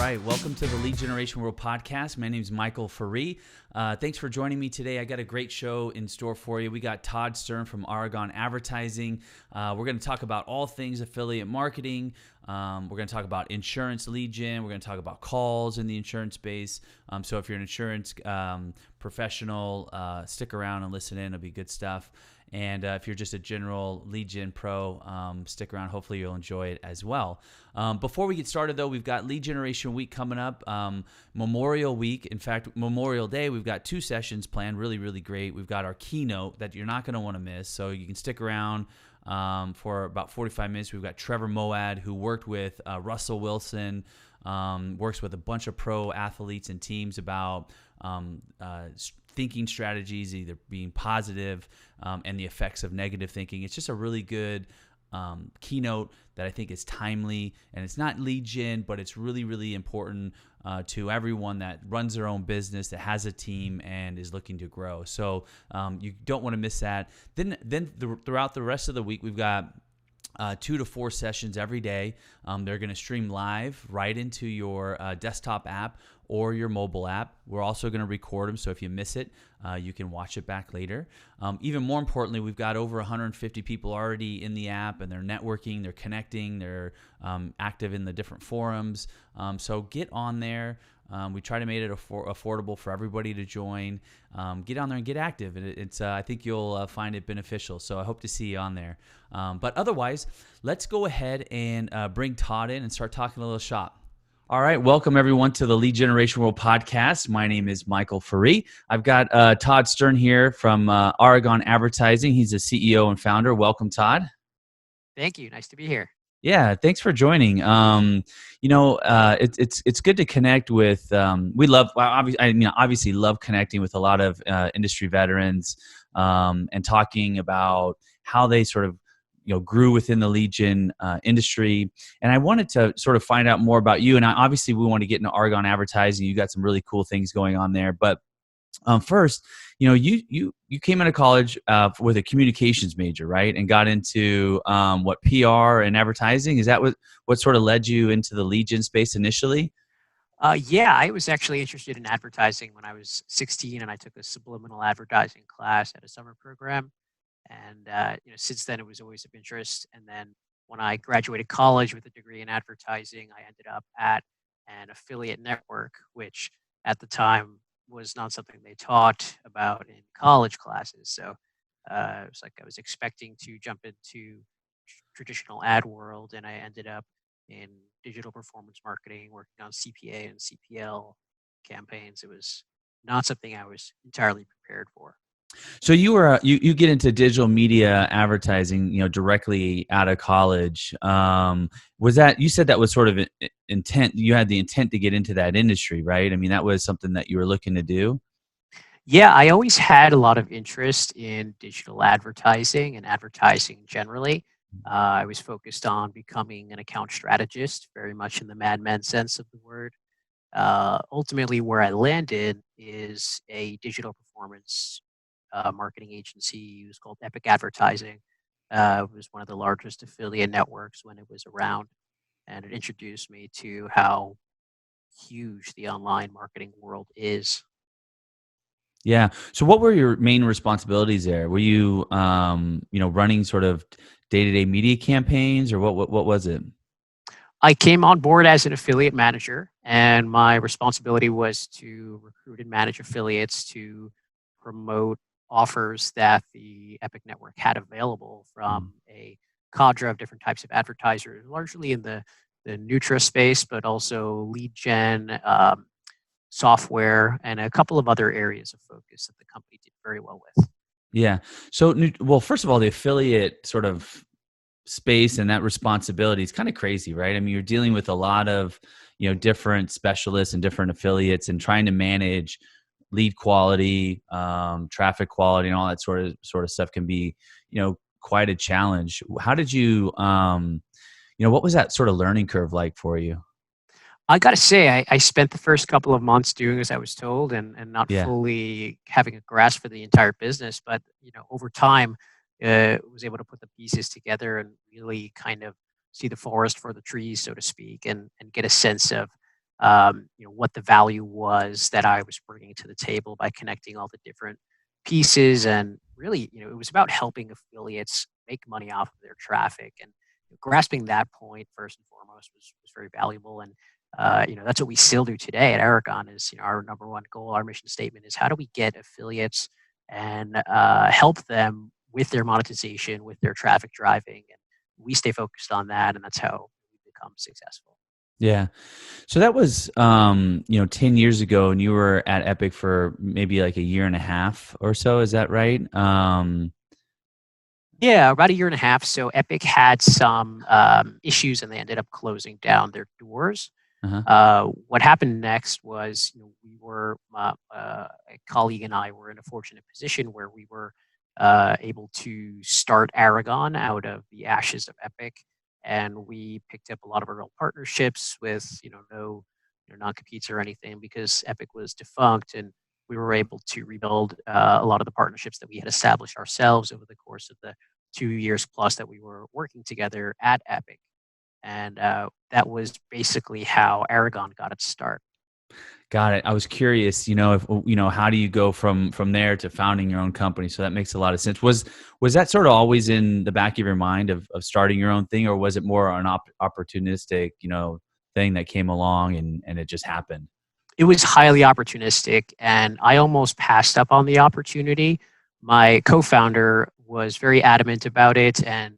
right, welcome to the Lead Generation World Podcast. My name is Michael Faree. Thanks for joining me today. I got a great show in store for you. We got Todd Stearn from Aragon Advertising. We're going to talk about all things affiliate marketing. We're going to talk about insurance lead gen. We're going to talk about calls in the insurance space. So if you're an insurance professional, stick around and listen in. It'll be good stuff. And if you're just a general lead gen pro, stick around. Hopefully you'll enjoy it as well. Before we get started, though, we've got Lead Generation Week coming up, Memorial Week. In fact, Memorial Day, we've got 2 sessions planned, really, really great. We've got our keynote that you're not going to want to miss, so you can stick around for about 45 minutes. We've got Trevor Moad, who worked with Russell Wilson, works with a bunch of pro athletes and teams about thinking strategies, either being positive and the effects of negative thinking. It's just a really good keynote that I think is timely, and it's not lead gen, but it's really, really important to everyone that runs their own business, that has a team, and is looking to grow. So you don't want to miss that. Then throughout the rest of the week, we've got 2 to 4 sessions every day. They're going to stream live right into your desktop app or your mobile app. We're also going to record them, so if you miss it, you can watch it back later. Even more importantly, we've got over 150 people already in the app, and they're networking, they're connecting, they're active in the different forums. So get on there. We try to make it affordable for everybody to join. Get on there and get active. It's I think you'll find it beneficial. So I hope to see you on there. But otherwise, let's go ahead and bring Todd in and start talking a little shop. All right. Welcome, everyone, to the Lead Generation World Podcast. My name is Michael Faree. I've got Todd Stearn here from Aragon Advertising. He's the CEO and founder. Welcome, Todd. Thank you. Nice to be here. Yeah, thanks for joining. It's good to connect with. We love. Obviously, love connecting with a lot of industry veterans and talking about how they sort of grew within the lead gen industry. And I wanted to sort of find out more about you. And obviously, we want to get into Aragon Advertising. You got some really cool things going on there, but first, you came out of college with a communications major, right? And got into what, PR and advertising? Is that what sort of led you into the lead gen space initially? Yeah, I was actually interested in advertising when I was 16, and I took a subliminal advertising class at a summer program. And since then, it was always of interest. And then when I graduated college with a degree in advertising, I ended up at an affiliate network, which at the time was not something they taught about in college classes. So it was like I was expecting to jump into traditional ad world, and I ended up in digital performance marketing, working on CPA and CPL campaigns. It was not something I was entirely prepared for. So you were you get into digital media advertising, directly out of college. Was that, you said that was sort of intent? You had the intent to get into that industry, right? I mean, that was something that you were looking to do. Yeah, I always had a lot of interest in digital advertising and advertising generally. I was focused on becoming an account strategist, very much in the Mad Men sense of the word. Ultimately, where I landed is a digital performance marketing agency. It was called Epic Advertising. It was one of the largest affiliate networks when it was around, and it introduced me to how huge the online marketing world is. Yeah. So what were your main responsibilities there? Were you, running sort of day-to-day media campaigns, or what was it? I came on board as an affiliate manager, and my responsibility was to recruit and manage affiliates to promote offers that the Epic Network had available from a cadre of different types of advertisers, largely in the Nutra space, but also lead gen, software, and a couple of other areas of focus that the company did very well with. Yeah. So, well, first of all, the affiliate sort of space and that responsibility is kind of crazy, right? I mean, you're dealing with a lot of, different specialists and different affiliates, and trying to manage lead quality, traffic quality, and all that sort of stuff can be, quite a challenge. How did you, what was that sort of learning curve like for you? I got to say, I spent the first couple of months doing as I was told, and not Yeah. fully having a grasp for the entire business. But over time, was able to put the pieces together and really kind of see the forest for the trees, so to speak, and get a sense of what the value was that I was bringing to the table by connecting all the different pieces. And really, it was about helping affiliates make money off of their traffic. And grasping that point first and foremost was very valuable. And that's what we still do today at Aragon. Is our number one goal, our mission statement is how do we get affiliates and help them with their monetization, with their traffic driving, and we stay focused on that, and that's how we become successful. Yeah. So that was, 10 years ago, and you were at Epic for maybe like a year and a half or so. Is that right? Yeah, about a year and a half. So Epic had some issues, and they ended up closing down their doors. Uh-huh. What happened next was, we were a colleague and I were in a fortunate position where we were able to start Aragon out of the ashes of Epic, and we picked up a lot of our old partnerships with no non-competes or anything because Epic was defunct, and we were able to rebuild a lot of the partnerships that we had established ourselves over the course of the 2 years plus that we were working together at Epic. And that was basically how Aragon got its start. Got it. I was curious, if how do you go from there to founding your own company? So that makes a lot of sense. Was that sort of always in the back of your mind of starting your own thing, or was it more an opportunistic, thing that came along and it just happened? It was highly opportunistic, and I almost passed up on the opportunity. My co-founder was very adamant about it, and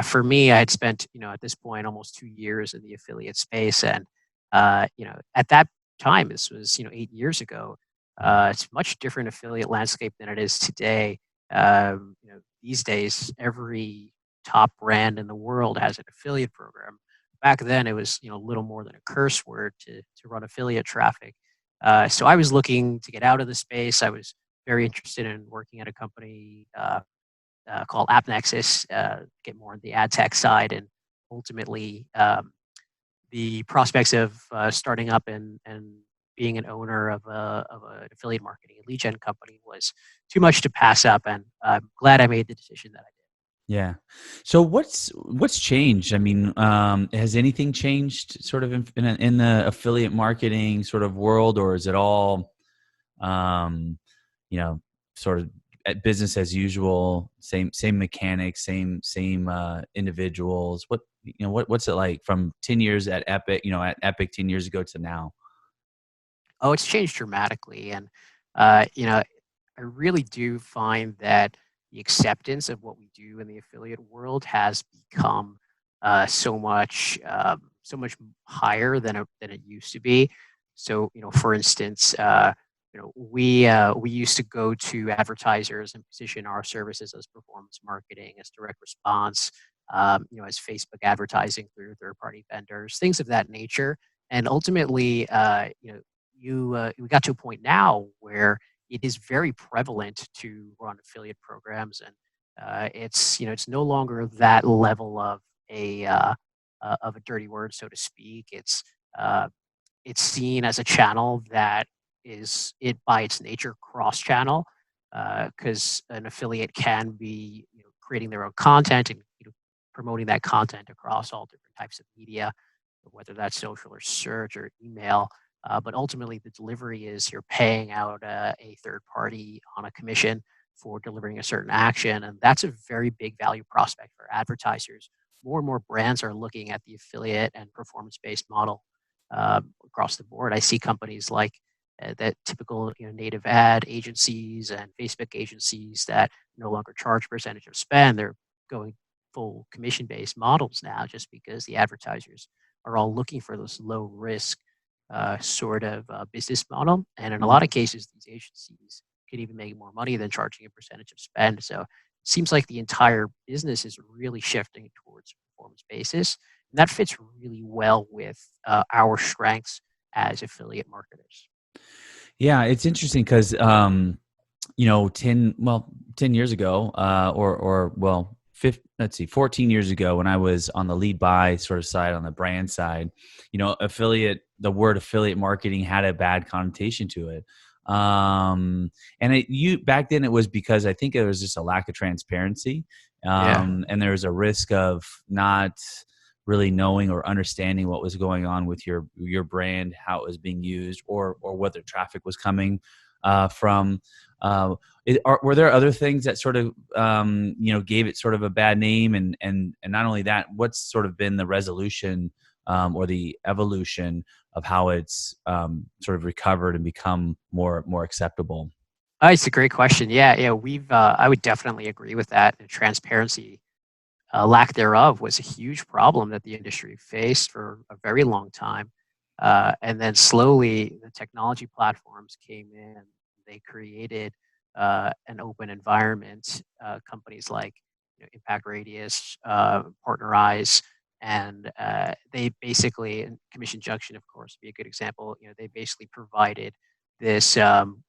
for me, I had spent at this point almost 2 years in the affiliate space, and at that time, this was 8 years ago. It's a much different affiliate landscape than it is today. These days, every top brand in the world has an affiliate program. Back then, it was little more than a curse word to run affiliate traffic. So I was looking to get out of the space. I was very interested in working at a company called AppNexus, get more on the ad tech side, and ultimately the prospects of starting up and being an owner of an affiliate marketing and lead gen company was too much to pass up, and I'm glad I made the decision that I did. Yeah. So what's changed? I mean, has anything changed sort of in the affiliate marketing sort of world, or is it all, um, you know, sort of at business as usual, same mechanics, same individuals? What's it like from 10 years at Epic, at Epic 10 years ago to now? Oh, it's changed dramatically, and you know, I really do find that the acceptance of what we do in the affiliate world has become so much higher than it used to be. So, for instance, we used to go to advertisers and position our services as performance marketing, as direct response, as Facebook advertising through third-party vendors, things of that nature. And ultimately, we got to a point now where it is very prevalent to run affiliate programs, and it's no longer that level of a dirty word, so to speak. It's seen as a channel that is it by its nature cross channel, because an affiliate can be creating their own content and promoting that content across all different types of media, whether that's social or search or email. But ultimately, the delivery is you're paying out a third party on a commission for delivering a certain action. And that's a very big value prospect for advertisers. More and more brands are looking at the affiliate and performance based model across the board. I see companies like that typical native ad agencies and Facebook agencies that no longer charge percentage of spend. They're going full commission based models now just because the advertisers are all looking for this low risk sort of business model. And in a lot of cases, these agencies could even make more money than charging a percentage of spend. So it seems like the entire business is really shifting towards performance basis. And that fits really well with our strengths as affiliate marketers. Yeah, it's interesting because 10 years ago, or well, 14 years ago, when I was on the lead buy sort of side, on the brand side, the word affiliate marketing had a bad connotation to it. And back then it was because I think it was just a lack of transparency. Yeah. And there was a risk of not really knowing or understanding what was going on with your brand, how it was being used, or whether traffic was coming from. Were there other things that sort of gave it sort of a bad name, and not only that, what's sort of been the resolution or the evolution of how it's sort of recovered and become more acceptable? It's a great question. Yeah, we've. I would definitely agree with that. And transparency, lack thereof, was a huge problem that the industry faced for a very long time. And then slowly, the technology platforms came in. They created an open environment. Companies like Impact Radius, Partnerize, and they basically, and Commission Junction, of course, would be a good example. They basically provided this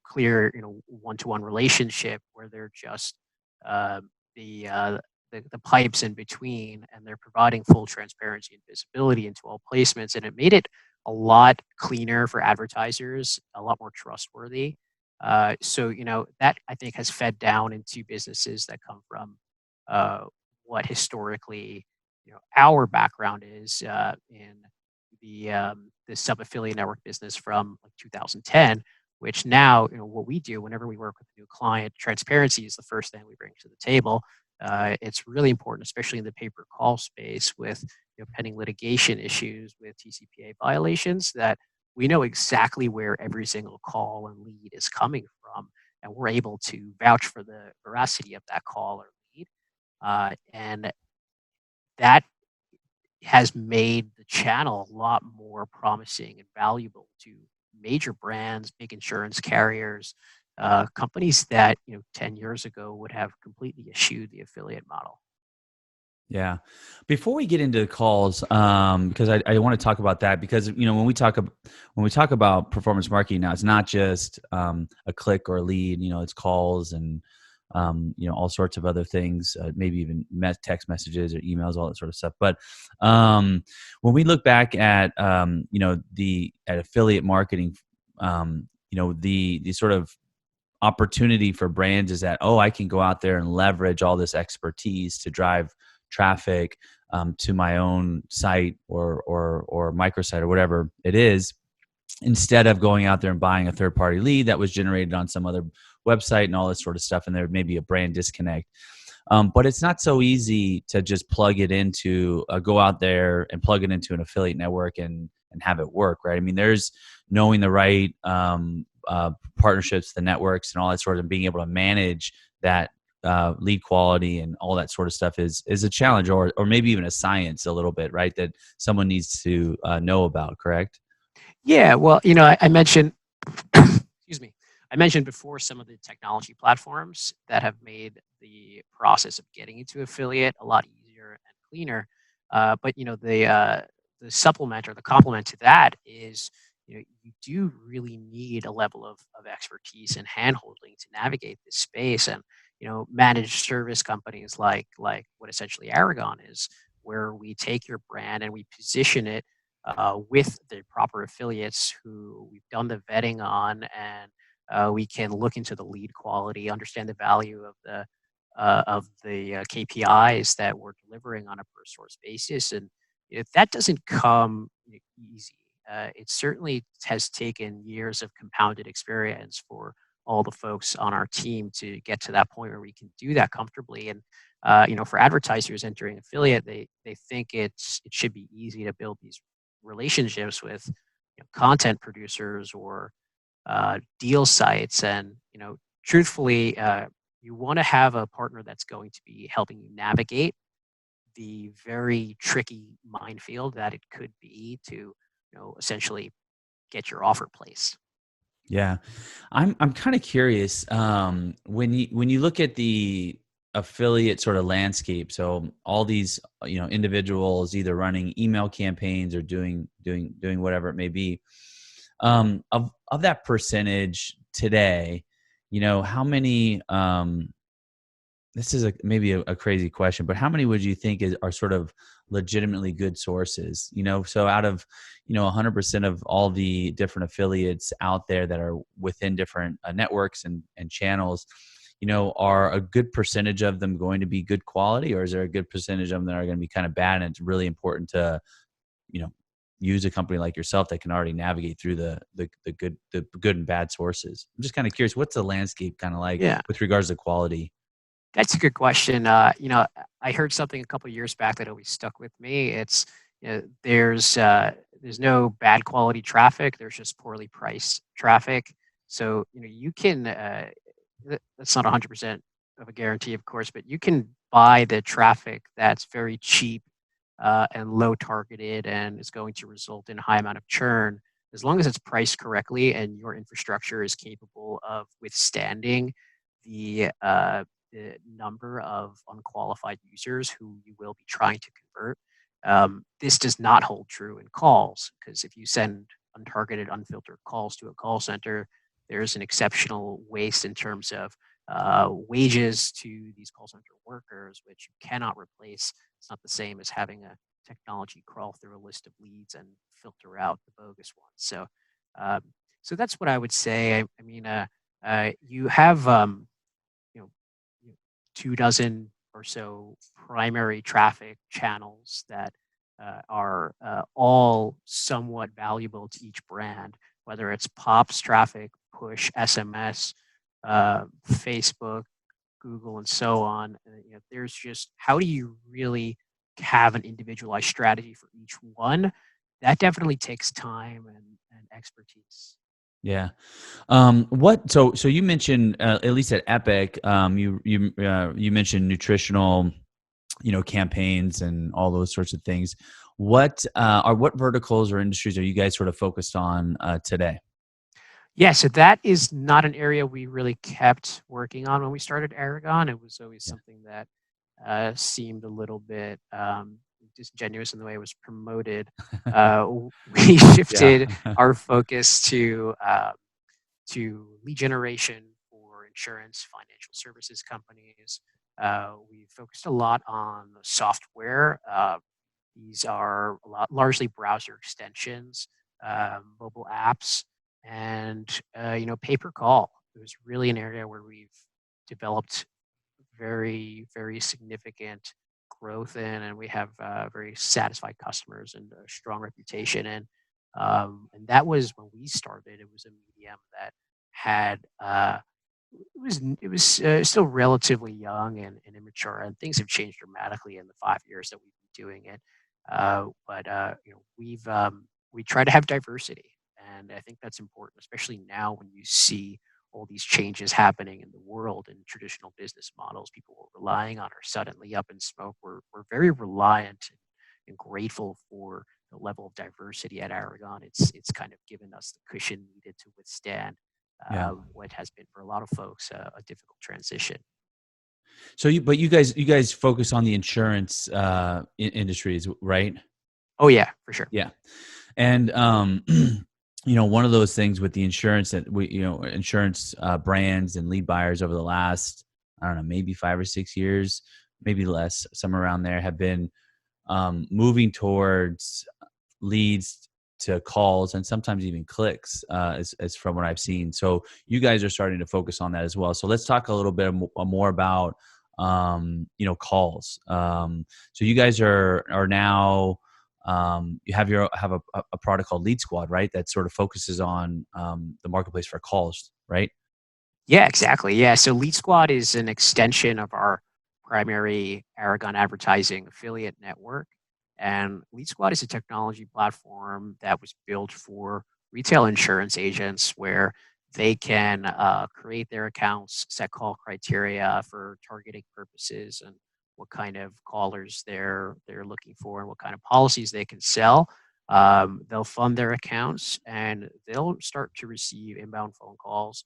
clear, one-to-one relationship where they're just uh, the, uh, the pipes in between, and they're providing full transparency and visibility into all placements, and it made it a lot cleaner for advertisers, a lot more trustworthy. So that I think has fed down into businesses that come from uh, what historically our background is in the sub affiliate network business from like 2010, which now what we do whenever we work with a new client, transparency is the first thing we bring to the table. It's really important, especially in the pay per call space with pending litigation issues with TCPA violations, that we know exactly where every single call and lead is coming from, and we're able to vouch for the veracity of that call or lead. And that has made the channel a lot more promising and valuable to major brands, big insurance carriers, companies that 10 years ago would have completely eschewed the affiliate model. Yeah. Before we get into the calls, because I want to talk about that, because when we talk about performance marketing now, it's not just a click or a lead. It's calls and all sorts of other things, maybe even text messages or emails, all that sort of stuff. But when we look back at at affiliate marketing, the sort of opportunity for brands is that, oh, I can go out there and leverage all this expertise to drive traffic to my own site or microsite or whatever it is, instead of going out there and buying a third party lead that was generated on some other website and all this sort of stuff, and there may be a brand disconnect. But it's not so easy to just plug it into go out there and plug it into an affiliate network and have it work, right? I mean, there's knowing the right partnerships, the networks, and all that sort of, being able to manage that lead quality and all that sort of stuff is a challenge, or maybe even a science a little bit, right? That someone needs to know about, correct? Yeah, well, I mentioned, excuse me, I mentioned before some of the technology platforms that have made the process of getting into affiliate a lot easier and cleaner. But the supplement or the complement to that is you do really need a level of expertise and handholding to navigate this space, and managed service companies like what essentially Aragon is, where we take your brand and we position it with the proper affiliates who we've done the vetting on, and we can look into the lead quality, understand the value of the KPIs that we're delivering on a per source basis, and if that doesn't come easy. It certainly has taken years of compounded experience for all the folks on our team to get to that point where we can do that comfortably. And for advertisers entering affiliate, they think it should be easy to build these relationships with content producers or deal sites, and truthfully, you want to have a partner that's going to be helping you navigate the very tricky minefield that it could be to essentially get your offer placed. Yeah, I'm kind of curious, when you look at the affiliate sort of landscape. So all these individuals either running email campaigns or doing whatever it may be. Of that percentage today, how many? This is maybe a crazy question, but how many would you think are sort of legitimately good sources? So out of 100% of all the different affiliates out there that are within different networks and channels, are a good percentage of them going to be good quality, or is there a good percentage of them that are going to be kind of bad? And it's really important to, you know, use a company like yourself that can already navigate through the good and bad sources. I'm just kind of curious, what's the landscape kind of like Yeah. with regards to quality? That's a good question. I heard something a couple of years back that always stuck with me. It's there's no bad quality traffic. There's just poorly priced traffic. So you can that's not 100% of a guarantee, of course, but you can buy the traffic that's very cheap and low targeted and is going to result in a high amount of churn as long as it's priced correctly and your infrastructure is capable of withstanding the number of unqualified users who you will be trying to convert. This does not hold true in calls because if you send untargeted, unfiltered calls to a call center, there's an exceptional waste in terms of wages to these call center workers, which you cannot replace. It's not the same as having a technology crawl through a list of leads and filter out the bogus ones. Um, so that's what I would say. I mean, you have you know, 2 dozen or so primary traffic channels that are all somewhat valuable to each brand, whether it's POPs traffic, push, SMS, Facebook, Google, and so on. There's just how do you really have an individualized strategy for each one? That definitely takes time and expertise. Yeah. So you mentioned, at least at Epic, you mentioned nutritional, campaigns and all those sorts of things. What verticals or industries are you guys sort of focused on today? Yeah, so that is not an area we really kept working on when we started Aragon. It was always Yeah. something that seemed a little bit disingenuous in the way it was promoted. We Yeah. shifted our focus to lead generation for insurance, financial services companies. We focused a lot on software. These are largely browser extensions, mobile apps, and pay per call. It was really an area where we've developed very, very significant growth in, and we have very satisfied customers and a strong reputation in. And that was when we started. It was a medium that had it was still relatively young and immature, and things have changed dramatically in the 5 years that we've been doing it. We try to have diversity, and I think that's important, especially now when you see all these changes happening in the world and traditional business models people were relying on are suddenly up in smoke. We're very reliant and grateful for the level of diversity at Aragon. It's kind of given us the cushion needed to withstand Yeah. what has been for a lot of folks a difficult transition. But you guys focus on the insurance industries, right? Oh yeah, for sure. Yeah. And one of those things with the insurance that insurance brands and lead buyers over the last, I don't know, maybe 5 or 6 years, maybe less, somewhere around there, have been moving towards leads to calls and sometimes even clicks, as from what I've seen. So you guys are starting to focus on that as well. So let's talk a little bit more about calls. So you guys are now, you have a product called Lead Squad, right? That sort of focuses on the marketplace for calls, right? Yeah, exactly. Yeah, so Lead Squad is an extension of our primary Aragon advertising affiliate network. And Lead Squad is a technology platform that was built for retail insurance agents where they can create their accounts, set call criteria for targeting purposes, and what kind of callers they're looking for, and what kind of policies they can sell. They'll fund their accounts, and they'll start to receive inbound phone calls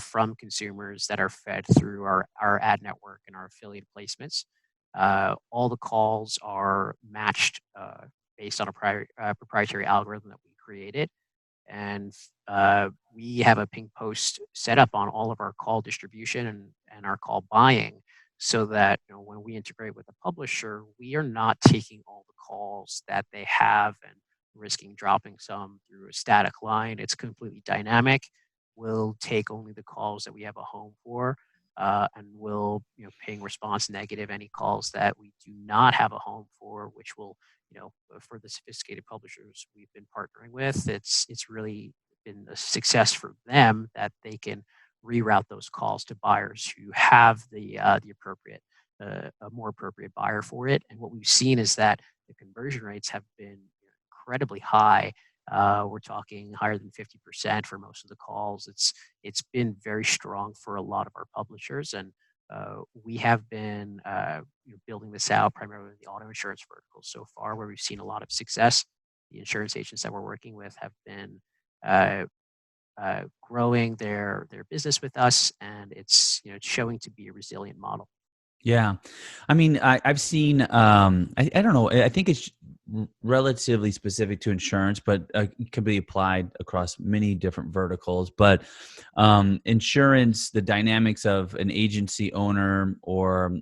from consumers that are fed through our ad network and our affiliate placements. All the calls are matched based on a proprietary algorithm that we created. And we have a ping post set up on all of our call distribution and our call buying so that when we integrate with a publisher, we are not taking all the calls that they have and risking dropping some through a static line. It's completely dynamic. We'll take only the calls that we have a home for. and will ping response negative any calls that we do not have a home for, which will for the sophisticated publishers we've been partnering with, it's really been a success for them that they can reroute those calls to buyers who have the appropriate a more appropriate buyer for it. And what we've seen is that the conversion rates have been incredibly high. We're talking higher than 50% for most of the calls. It's been very strong for a lot of our publishers, and we have been building this out primarily in the auto insurance vertical so far, where we've seen a lot of success. The insurance agents that we're working with have been uh, growing their business with us, and it's showing to be a resilient model. Yeah. I mean, I've seen, I don't know, I think it's relatively specific to insurance, but it can be applied across many different verticals. But insurance, the dynamics of an agency owner or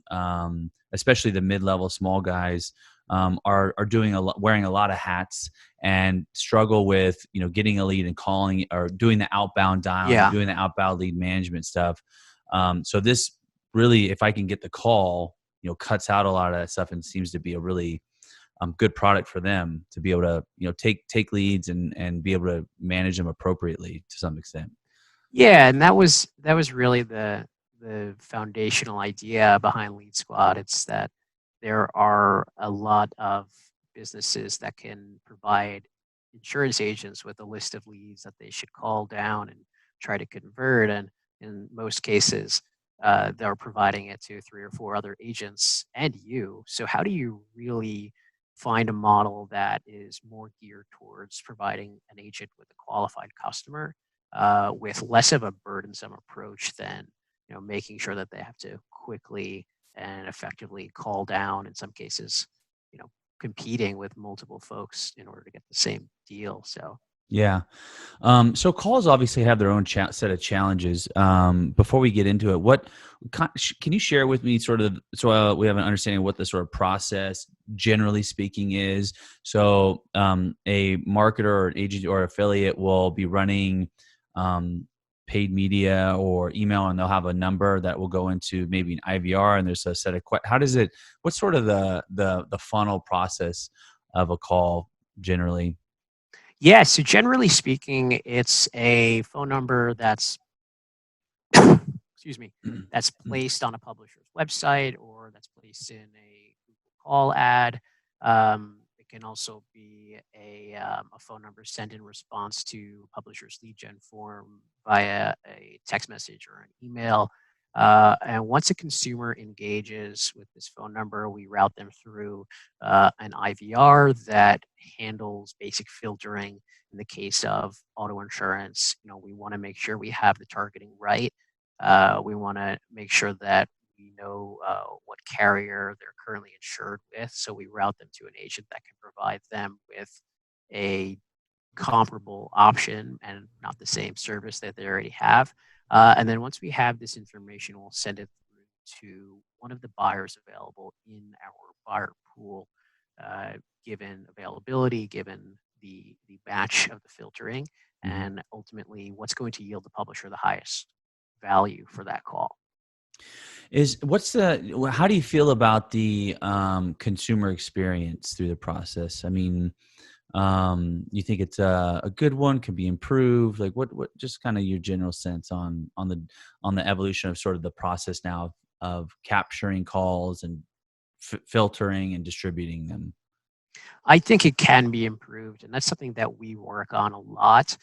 especially the mid-level small guys are doing wearing a lot of hats and struggle with, getting a lead and calling or doing the outbound dialing, Yeah. doing the outbound lead management stuff. So this really, if I can get the call, cuts out a lot of that stuff and seems to be a really good product for them to be able to, take leads and be able to manage them appropriately to some extent. Yeah, and that was really the foundational idea behind Lead Squad. It's that there are a lot of businesses that can provide insurance agents with a list of leads that they should call down and try to convert. And in most cases, they're providing it to three or four other agents and you. So how do you really find a model that is more geared towards providing an agent with a qualified customer? With less of a burdensome approach than making sure that they have to quickly and effectively call down, in some cases, you know competing with multiple folks in order to get the same deal. So Yeah. So calls obviously have their own set of challenges. Before we get into it, can you share with me sort of so we have an understanding of what the sort of process, generally speaking, is? So a marketer or an agent or affiliate will be running paid media or email, and they'll have a number that will go into maybe an IVR, and there's a set of how does it? What's sort of the funnel process of a call generally? yeah, so generally speaking, it's a phone number that's excuse me, that's placed on a publisher's website or that's placed in a Google call ad. It can also be a phone number sent in response to publisher's lead gen form via a text message or an email. And once a consumer engages with this phone number, we route them through an IVR that handles basic filtering. In the case of auto insurance, we want to make sure we have the targeting right. We want to make sure that we know what carrier they're currently insured with, so we route them to an agent that can provide them with a comparable option and not the same service that they already have. And then once we have this information, we'll send it through to one of the buyers available in our buyer pool, uh, given availability, given the batch of the filtering, Mhm. and ultimately what's going to yield the publisher the highest value for that call. How do you feel about the consumer experience through the process? I mean, you think it's a good one, can be improved? Like what just kind of your general sense on the evolution of sort of the process now of capturing calls and filtering and distributing them? I think it can be improved, and that's something that we work on a lot.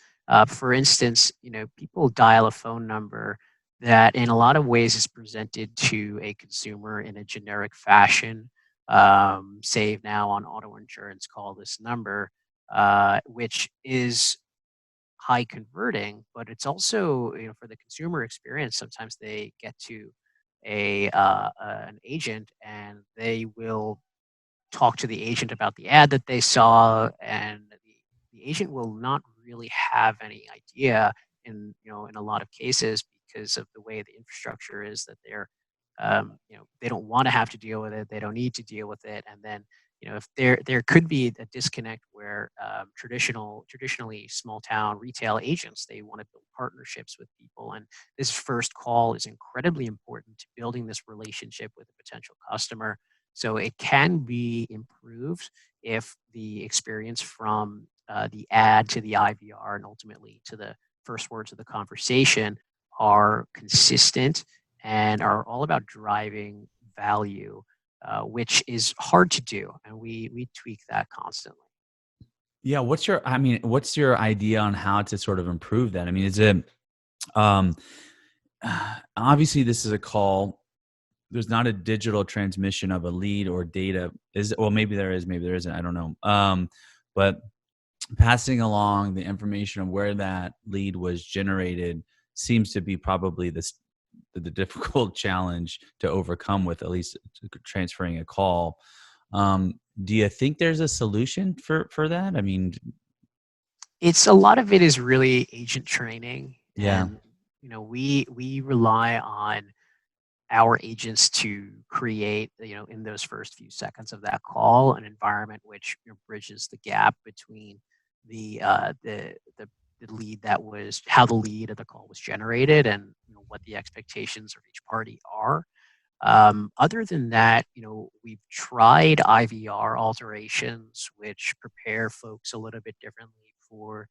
For instance, people dial a phone number that, in a lot of ways, is presented to a consumer in a generic fashion. Save now on auto insurance, call this number, which is high converting, but it's also, for the consumer experience. Sometimes they get to an agent and they will talk to the agent about the ad that they saw, and the agent will not really have any idea in a lot of cases, because of the way the infrastructure is, that they don't want to have to deal with it, they don't need to deal with it, and then if there could be a disconnect where traditionally small town retail agents, they want to build partnerships with people, and this first call is incredibly important to building this relationship with a potential customer. So it can be improved if the experience from the ad to the IVR and ultimately to the first words of the conversation are consistent and are all about driving value, which is hard to do, and we tweak that constantly. Yeah, what's your idea on how to sort of improve that? I mean, is it um obviously this is a call. There's not a digital transmission of a lead or data. Well, maybe there is, maybe there isn't. I don't know. But passing along the information of where that lead was generated seems to be probably the difficult challenge to overcome with at least transferring a call. Do you think there's a solution for that? I mean, It's a lot of it is really agent training, yeah, and we rely on our agents to create, in those first few seconds of that call, an environment which bridges the gap between the the lead that was how the lead of the call was generated, and what the expectations of each party are. Other than that, we've tried IVR alterations, which prepare folks a little bit differently for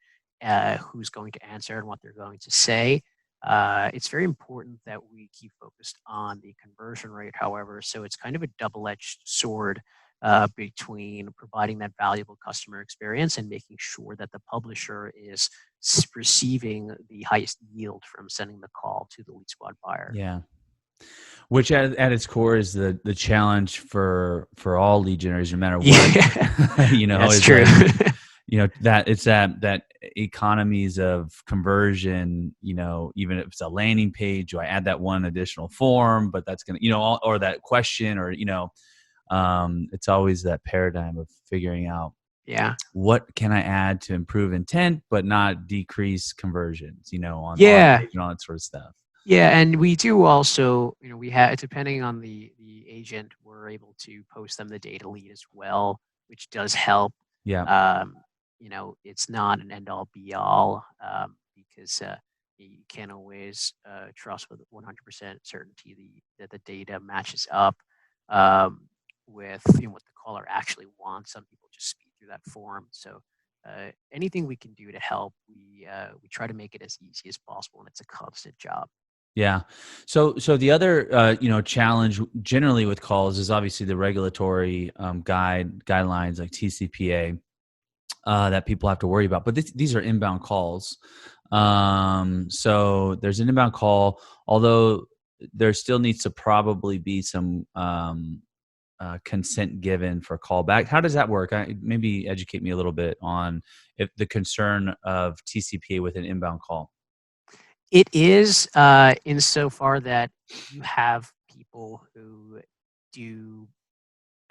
who's going to answer and what they're going to say. It's very important that we keep focused on the conversion rate, however, so it's kind of a double-edged sword between providing that valuable customer experience and making sure that the publisher is receiving the highest yield from sending the call to the lead squad buyer. yeah. Which at its core is the challenge for all lead generators, no matter what, Yeah, that's is true. like, that it's that economies of conversion, even if it's a landing page, do I add that one additional form, but that's going to, or that question, or, it's always that paradigm of figuring out Yeah. what can I add to improve intent, but not decrease conversions, on Yeah. page and all that sort of stuff. Yeah, and we do also, we have, depending on the agent, we're able to post them the data lead as well, which does help. Yeah. Um, it's not an end all be all, because you can't always trust with 100% certainty that the data matches up um, with what the caller actually wants. Some people just speed through that form. So anything we can do to help, we try to make it as easy as possible, and it's a constant job. Yeah. So the other challenge generally with calls is obviously the regulatory guidelines like TCPA that people have to worry about. But these are inbound calls. So there's an inbound call, although there still needs to probably be some consent given for callback. How does that work? Maybe educate me a little bit on if the concern of TCPA with an inbound call. It is, insofar that you have people who do,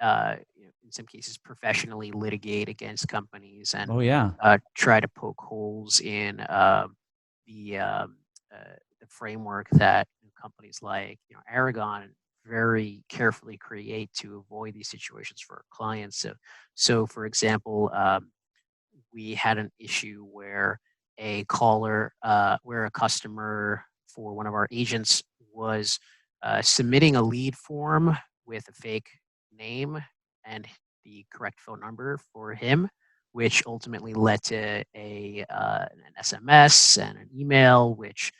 in some cases, professionally litigate against companies and Oh yeah. try to poke holes in the um, the framework that companies like Aragon very carefully create to avoid these situations for our clients. So for example, we had an issue where where a customer for one of our agents was submitting a lead form with a fake name and the correct phone number for him, which ultimately led to an SMS and an email, which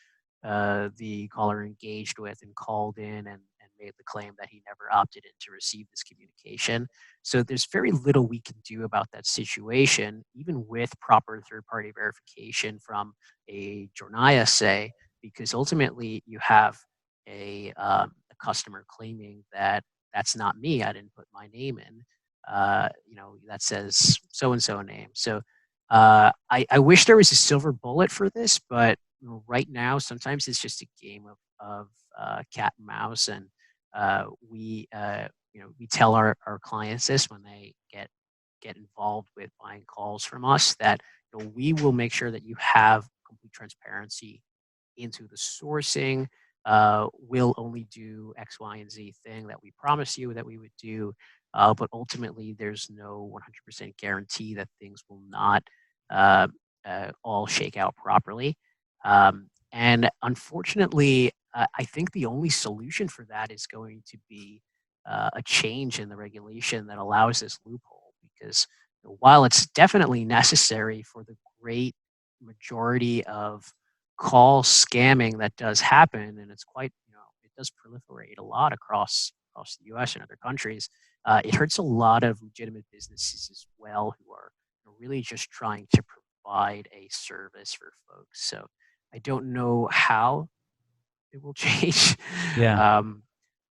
the caller engaged with and called in and made the claim that he never opted in to receive this communication. So there's very little we can do about that situation, even with proper third-party verification from a Jornaya, say, because ultimately you have a customer claiming that that's not me. I didn't put my name in. That says so and so name. So I wish there was a silver bullet for this, but right now sometimes it's just a game of cat and mouse, and we tell our clients this when they get involved with buying calls from us, that we will make sure that you have complete transparency into the sourcing. We'll only do X, Y, and Z thing that we promised you that we would do. but ultimately there's no 100% guarantee that things will not uh, all shake out properly. And unfortunately, I think the only solution for that is going to be a change in the regulation that allows this loophole. Because while it's definitely necessary for the great majority of call scamming that does happen, and it's quite, it does proliferate a lot across the U.S. and other countries. It hurts a lot of legitimate businesses as well who are really just trying to provide a service for folks. So I don't know how it will change, Yeah. um,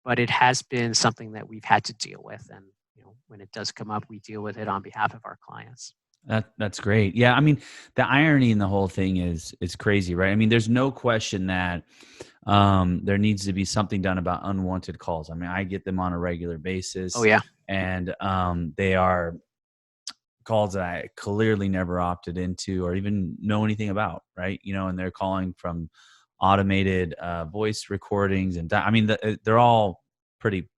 but it has been something that we've had to deal with, and when it does come up, we deal with it on behalf of our clients. That's great. Yeah, I mean, the irony in the whole thing is crazy, right? I mean, there's no question that there needs to be something done about unwanted calls. I mean, I get them on a regular Oh basis, yeah, and they are calls that I clearly never opted into or even know anything about, right? And they're calling from automated voice recordings, and they're all pretty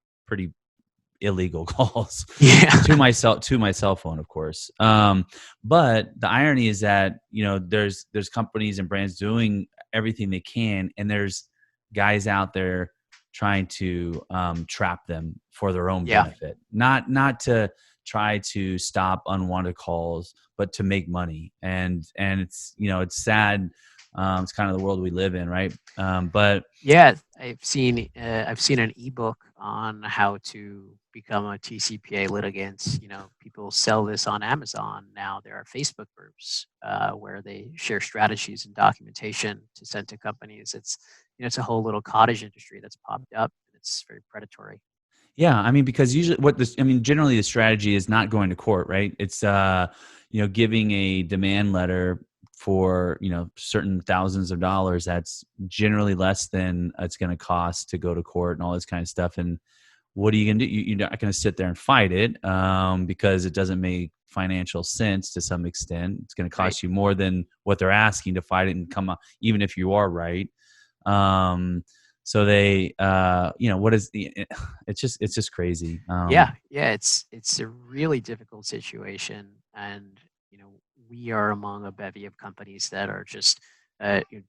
illegal calls yeah, to my cell phone, of course. But the irony is that there's companies and brands doing everything they can, and there's guys out there trying to trap them for their own yeah. benefit, not to try to stop unwanted calls, but to make money. And it's sad. It's kind of the world we live in, right? But Yeah, I've seen an ebook on how to become a TCPA litigant. People sell this on Amazon now. There are Facebook groups where they share strategies and documentation to send to companies. It's a whole little cottage industry that's popped up. It's very predatory. yeah, I mean, because usually generally the strategy is not going to court, right? It's giving a demand letter for, certain thousands of dollars. That's generally less than it's going to cost to go to court and all this kind of stuff. And what are you going to do? You're not going to sit there and fight it, because it doesn't make financial sense to some extent. It's going to Right. cost you more than what they're asking to fight it and come up, even if you are right. Um, so they, what is the? It's just crazy. Yeah, yeah, it's a really difficult situation, and we are among a bevy of companies that are just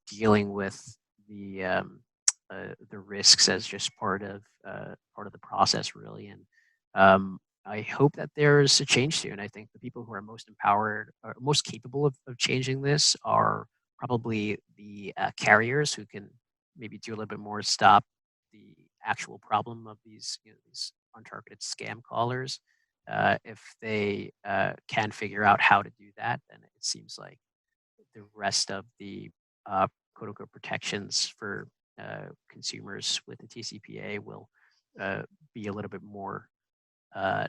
dealing with the risks as just part of the process, really. And I hope that there's a change soon. I think the people who are most empowered or most capable of changing this are probably the carriers who can maybe do a little bit more to stop the actual problem of these untargeted scam callers. If they can figure out how to do that, then it seems like the rest of the quote unquote protections for consumers with the TCPA will uh, be a little bit more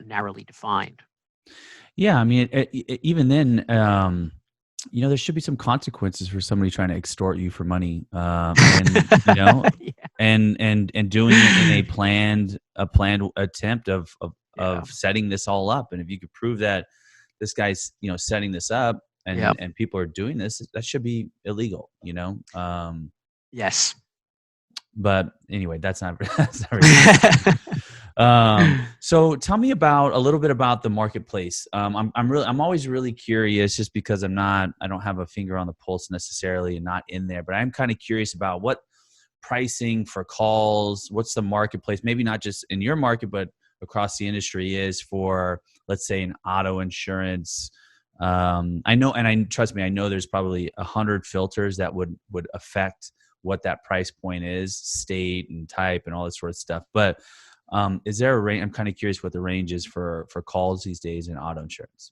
narrowly defined. Yeah, I mean, even then, there should be some consequences for somebody trying to extort you for money, and Yeah, and doing it in a planned attempt yeah, of setting this all up. And if you could prove that this guy's setting this up, yeah. and people are doing this, that should be illegal. Yes. But anyway, that's not that's not really. So tell me about a little bit about the marketplace. I'm always really curious, just because I don't have a finger on the pulse necessarily and not in there, but I'm kind of curious about what pricing for calls, what's the marketplace, maybe not just in your market, but across the industry is for, let's say, an auto insurance. I know, and trust me, I know there's probably 100 filters that would affect what that price point is, state and type and all this sort of stuff. But is there a range? I'm kind of curious what the range is for calls these days in auto insurance.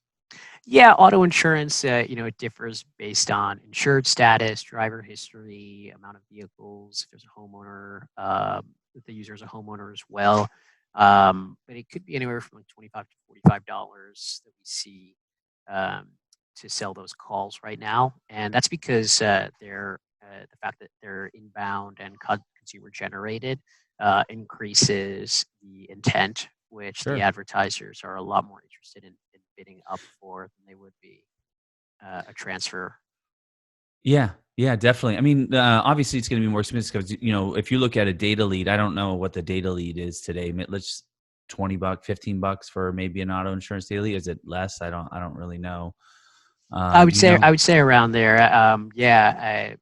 Yeah, auto insurance, it differs based on insured status, driver history, amount of vehicles, if there's a homeowner, if the user is a homeowner as well. But it could be anywhere from like $25 to $45 that we see um, to sell those calls right now. And that's because the fact that they're inbound and consumer generated increases the intent, which the Sure. advertisers are a lot more interested in bidding up for than they would be a transfer. Yeah, yeah, definitely. I mean, obviously, it's going to be more expensive because if you look at a data lead, I don't know what the data lead is today. Let's $20, $15 for maybe an auto insurance daily? Is it less? I don't really know. I would Do you say know? I would say around there. Yeah,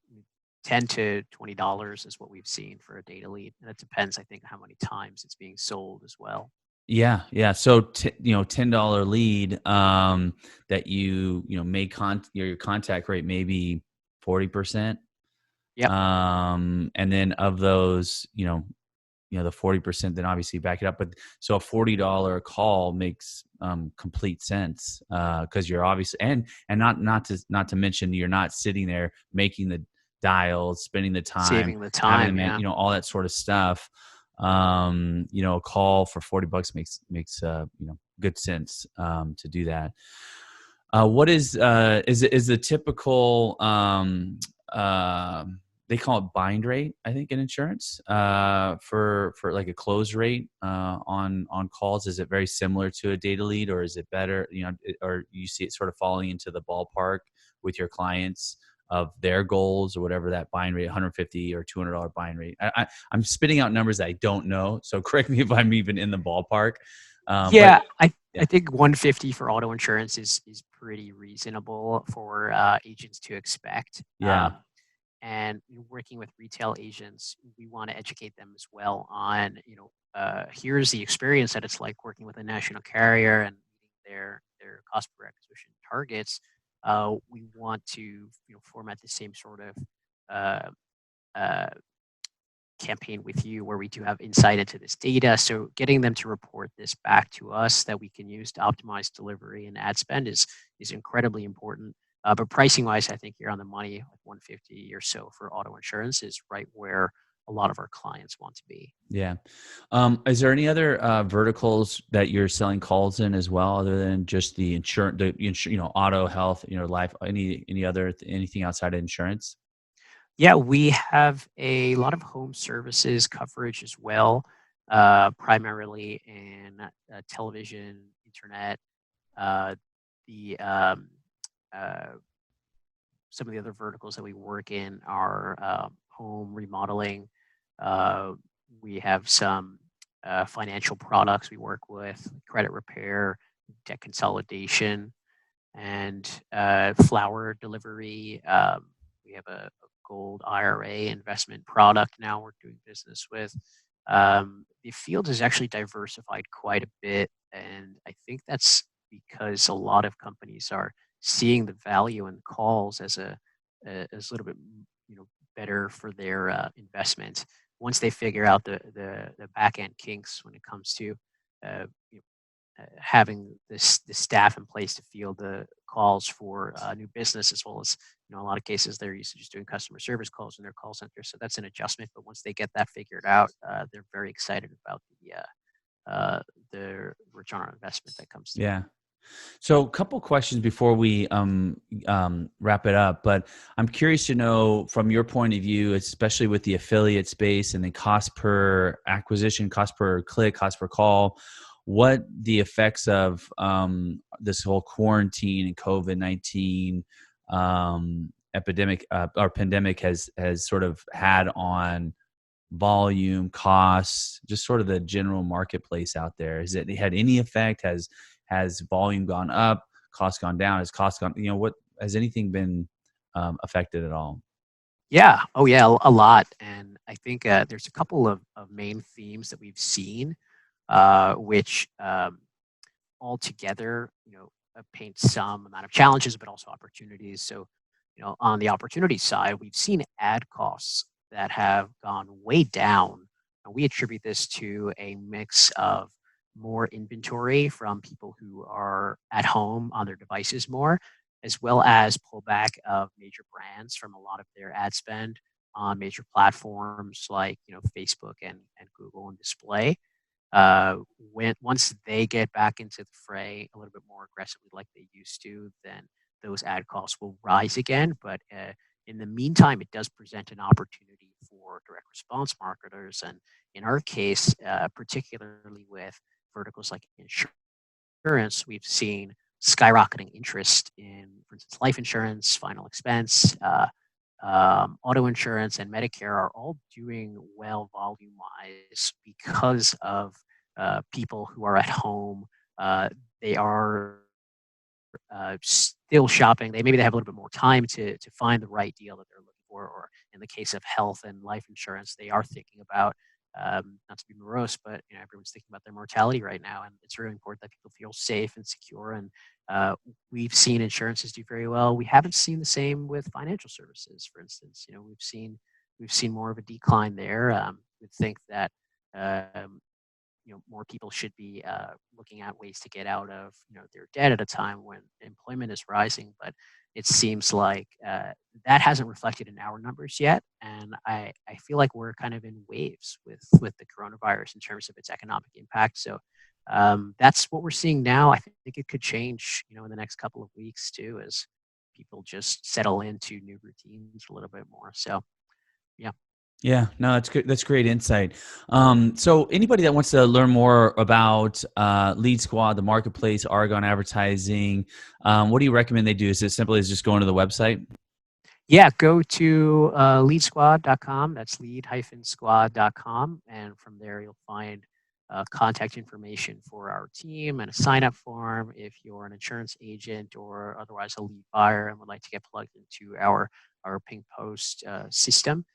$10 to $20 is what we've seen for a data lead, and it depends, I think, how many times it's being sold as well. Yeah, yeah. So $10 lead, that may your contact rate maybe 40%. Yep, And then of those, the 40%, then obviously back it up. But so a $40 call makes complete sense, because you're obviously, and not to mention, you're not sitting there making the dials, spending the time, saving the having the time. man, Yeah. all that sort of stuff. A call for $40 makes good sense, to do that. What is the typical, they call it bind rate, I think, in insurance, for like a close rate, on calls? Is it very similar to a data lead, or is it better? Or you see it sort of falling into the ballpark with your clients of their goals, or whatever that bind rate, 150 or $200 bind rate. I'm spitting out numbers that I don't know, so correct me if I'm even in the ballpark. But Yeah, I yeah, think 150 for auto insurance is pretty reasonable for agents to expect. yeah, And working with retail agents, we want to educate them as well on, here's the experience that it's like working with a national carrier and meeting their cost per acquisition targets. We want to, format the same sort of uh, uh, campaign with you where we do have insight into this data. So getting them to report this back to us that we can use to optimize delivery and ad spend is incredibly important. But pricing wise, I think you're on the money. Like 150 or so for auto insurance is right where a lot of our clients want to be. yeah. Is there any other verticals that you're selling calls in as well, other than just the insurance, auto, health, life, anything outside of insurance? Yeah, we have a lot of home services coverage as well, primarily in television, internet, uh, the uh, some of the other verticals that we work in are home remodeling. Uh, we have some financial products we work with, credit repair, debt consolidation, and flower delivery. We have a gold IRA investment product now we're doing business with. The field has actually diversified quite a bit, and I think that's because a lot of companies are seeing the value in calls as a little bit better for their investment once they figure out the back end kinks when it comes to uh, you having the staff in place to field the calls for new business, as well as a lot of cases they're used to just doing customer service calls in their call center. So that's an adjustment. But once they get that figured out, they're very excited about the return on investment that comes through. Yeah. So, a couple questions before we wrap it up. But I'm curious to know, from your point of view, especially with the affiliate space and the cost per acquisition, cost per click, cost per call, what the effects of this whole quarantine and COVID-19 epidemic, or pandemic, has sort of had on volume, costs, just sort of the general marketplace out there. Has it had any effect? Has volume gone up? Cost gone down? Has cost gone? What has anything been affected at all? Yeah. Oh, yeah. A lot. And I think there's a couple of main themes that we've seen, which altogether, paint some amount of challenges, but also opportunities. So, on the opportunity side, we've seen ad costs that have gone way down. And we attribute this to a mix of more inventory from people who are at home on their devices more, as well as pullback of major brands from a lot of their ad spend on major platforms like Facebook and Google and display. When once they get back into the fray a little bit more aggressively like they used to, then those ad costs will rise again. But in the meantime, it does present an opportunity for direct response marketers. And in our case, particularly with verticals like insurance, we've seen skyrocketing interest in, for instance, life insurance, final expense, auto insurance, and Medicare are all doing well volume wise because of people who are at home. They are still shopping. Maybe they have a little bit more time to find the right deal that they're looking for, or in the case of health and life insurance, they are thinking about, not to be morose, but everyone's thinking about their mortality right now, and it's really important that people feel safe and secure. And we've seen insurances do very well. We haven't seen the same with financial services, for instance. We've seen more of a decline there. We think that. Um, more people should be looking at ways to get out of their debt at a time when employment is rising, but it seems like that hasn't reflected in our numbers yet, and I feel like we're kind of in waves with the coronavirus in terms of its economic impact. So that's what we're seeing now. I think it could change in the next couple of weeks too, as people just settle into new routines a little bit more. So yeah. Yeah, no, that's good. That's great insight. So anybody that wants to learn more about Lead Squad, the marketplace, Aragon advertising, what do you recommend they do? Is it simply as just going to the website? Yeah, go to leadsquad.com. That's lead-squad.com. And from there, you'll find contact information for our team and a sign up form if you're an insurance agent or otherwise a lead buyer and would like to get plugged into our Ping Post system.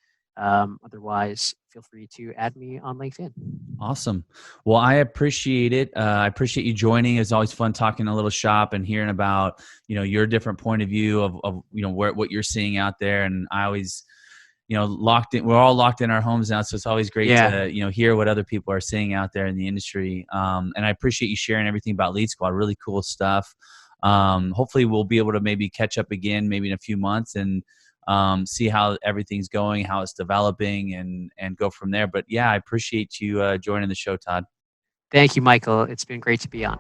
Otherwise, feel free to add me on LinkedIn. Awesome. Well, I appreciate it. I appreciate you joining. It's always fun talking a little shop and hearing about, your different point of view of what you're seeing out there. And I always, locked in, we're all locked in our homes now. So it's always great Yeah. to, hear what other people are seeing out there in the industry. And I appreciate you sharing everything about Lead Squad. Really cool stuff. Hopefully we'll be able to maybe catch up again, maybe in a few months, and see how everything's going, how it's developing, and go from there. But yeah, I appreciate you joining the show, Todd. Thank you, Michael. It's been great to be on.